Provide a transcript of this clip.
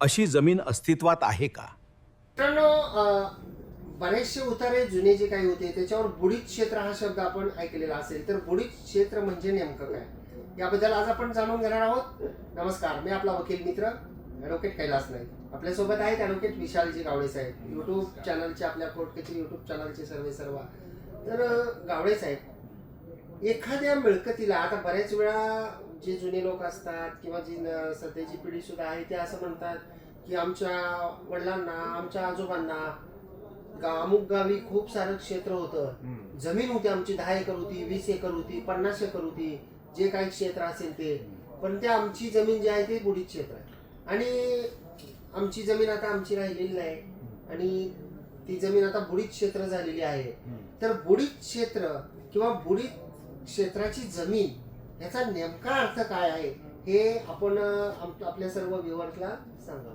अशी जमीन अस्तित्वात आहे का? मित्रांनो, बरेचसे उतारे जुने जे काही होते त्याच्यावर बुडीत क्षेत्र हा शब्द आपण ऐकलेला असेल. तर बुडीत क्षेत्र म्हणजे नेमकं काय, याबद्दल आज आपण जाणून घेणार आहोत. नमस्कार, मी आपला वकील मित्र ॲडव्होकेट कैलास नाईक. आपल्यासोबत आहेत ॲडव्होकेट विशालजी गावडे साहेब, यूट्यूब चॅनलचे, आपल्या कोर्ट कचेरी यूट्यूब चॅनलचे सर्व. तर गावडे साहेब, एखाद्या मिळकतीला आता बऱ्याच वेळा जे जुने लोक असतात किंवा जी सध्याची पिढी सुद्धा आहे ते असं म्हणतात की आमच्या वडिलांना, आमच्या आजोबांना अमुक गावी खूप सारं क्षेत्र होतं, जमीन होती आमची 10 एकर होती, 20 एकर होती, 50 एकर होती, जे काही क्षेत्र असेल ते. पण ते आमची जमीन जी आहे ते बुडीत क्षेत्र आहे आणि आमची जमीन आता आमची राहिलेली नाही आणि ती जमीन आता बुडीत क्षेत्र झालेली आहे. तर बुडीत क्षेत्र किंवा बुडीत क्षेत्राची जमीन याचा नेमका अर्थ काय आहे हे आपण आपल्या सर्व व्ह्युअर्सला सांगावं.